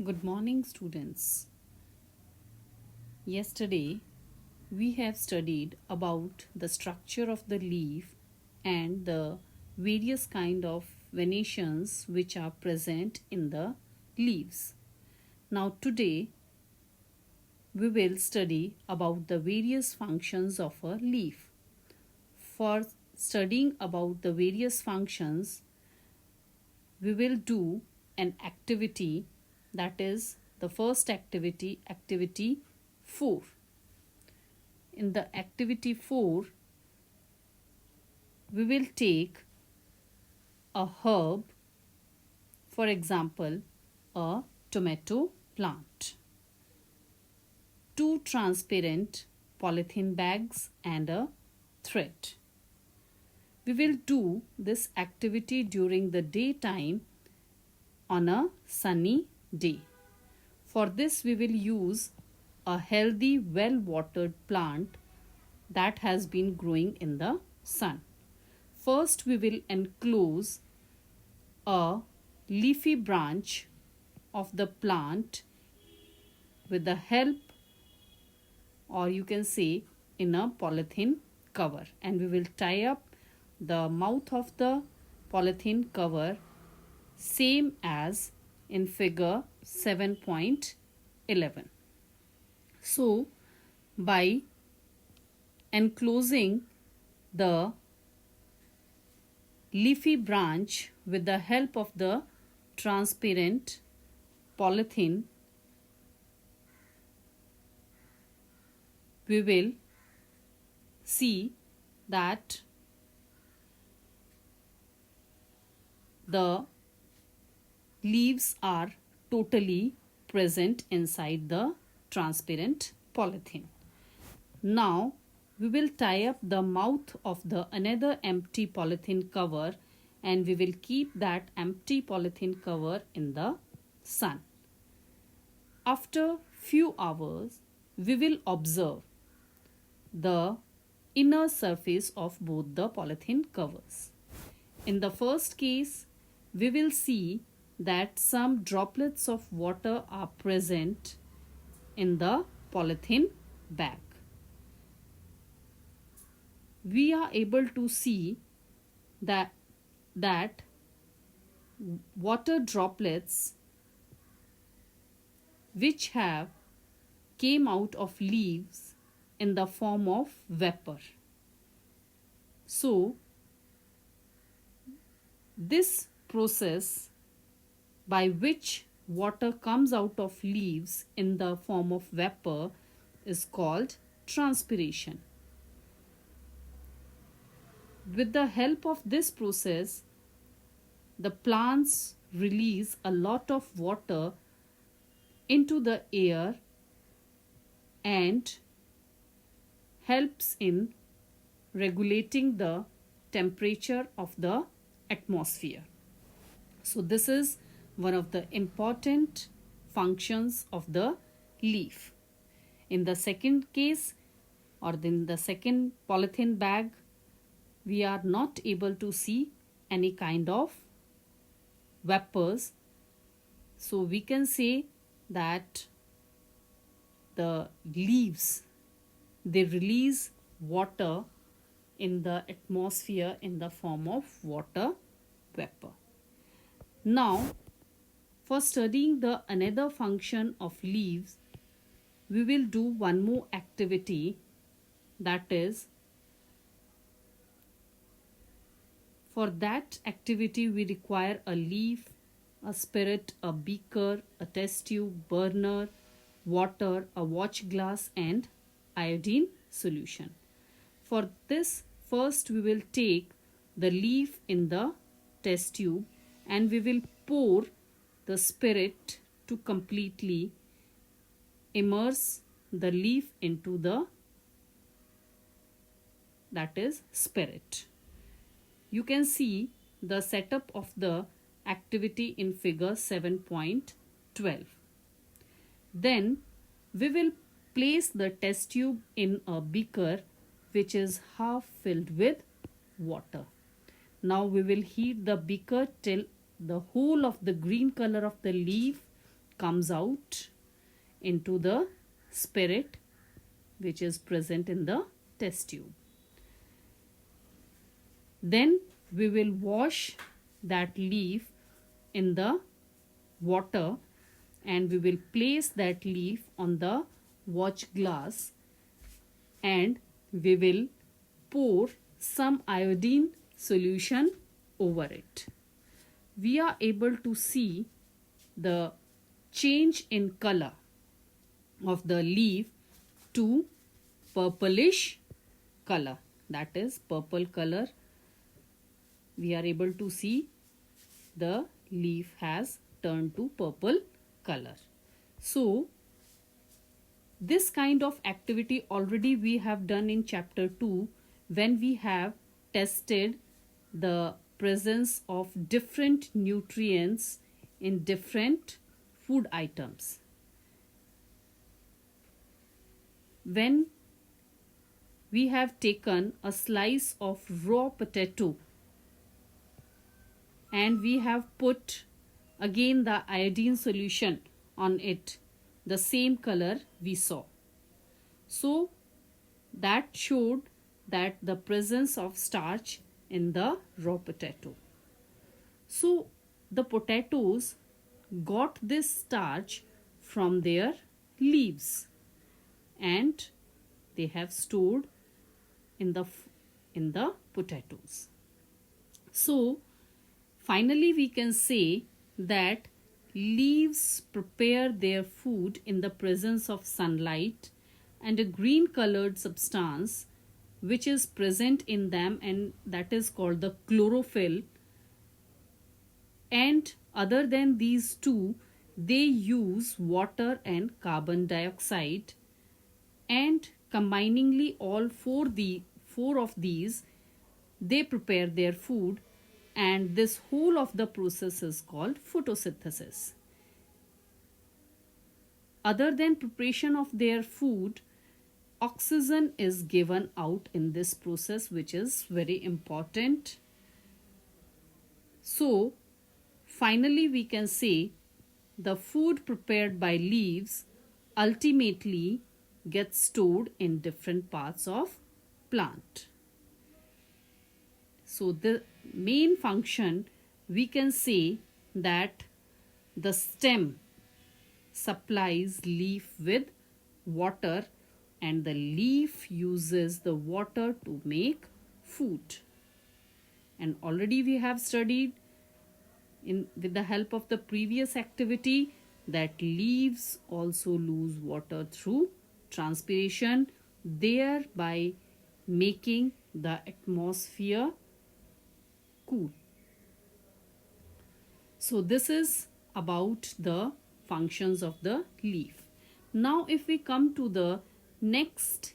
Good morning, students. Yesterday, we have studied about the structure of the leaf and the various kind of venations which are present in the leaves. Now, today, we will study about the various functions of a leaf. For studying about the various functions, we will do an activity, that is the first activity, activity 4. In the activity 4, we will take a herb, for example, a tomato plant, 2 transparent polythene bags and a thread. We will do this activity during the daytime on a sunny day. For this, we will use a healthy, well watered plant that has been growing in the sun. First, we will enclose a leafy branch of the plant with the help, or you can say, in a polythene cover, and we will tie up the mouth of the polythene cover same as in figure 7.11. So, by enclosing the leafy branch with the help of the transparent polythene, we will see that the leaves are totally present inside the transparent polythene. Now we will tie up the mouth of the another empty polythene cover, and we will keep that empty polythene cover in the sun. After few hours, we will observe the inner surface of both the polythene covers. In the first case, we will see that some droplets of water are present in the polythene bag. We are able to see that water droplets which have came out of leaves in the form of vapor. So, this process by which water comes out of leaves in the form of vapor is called transpiration. With the help of this process, the plants release a lot of water into the air and helps in regulating the temperature of the atmosphere. So this is one of the important functions of the leaf. In the second case, or in the second polythene bag, we are not able to see any kind of vapors. So we can say that the leaves, they release water in the atmosphere in the form of water vapor. Now, for studying the another function of leaves, we will do one more activity, that is, for that activity we require a leaf, a spirit, a beaker, a test tube, burner, water, a watch glass and iodine solution. For this, first we will take the leaf in the test tube and we will pour the spirit to completely immerse the leaf into the, that is, spirit. You can see the setup of the activity in figure 7.12. Then we will place the test tube in a beaker which is half filled with water. Now we will heat the beaker till the whole of the green color of the leaf comes out into the spirit which is present in the test tube. Then we will wash that leaf in the water, and we will place that leaf on the watch glass, and we will pour some iodine solution over it. We are able to see the change in color of the leaf to purplish color, that is purple color. We are able to see the leaf has turned to purple color. So this kind of activity already we have done in chapter 2 when we have tested the presence of different nutrients in different food items. When we have taken a slice of raw potato and we have put again the iodine solution on it, the same color we saw. So that showed that the presence of starch in the raw potato. So the potatoes got this starch from their leaves and they have stored in the potatoes. So finally we can say that leaves prepare their food in the presence of sunlight and a green colored substance which is present in them, and that is called the chlorophyll. And other than these two, they use water and carbon dioxide, and combiningly all four of these, they prepare their food, and this whole of the process is called photosynthesis. Other than preparation of their food, oxygen is given out in this process, which is very important. So finally we can say the food prepared by leaves ultimately gets stored in different parts of plant. So the main function, we can say that the stem supplies leaf with water and the leaf uses the water to make food. And already we have studied with the help of the previous activity that leaves also lose water through transpiration, thereby making the atmosphere cool. So this is about the functions of the leaf. Now if we come to the next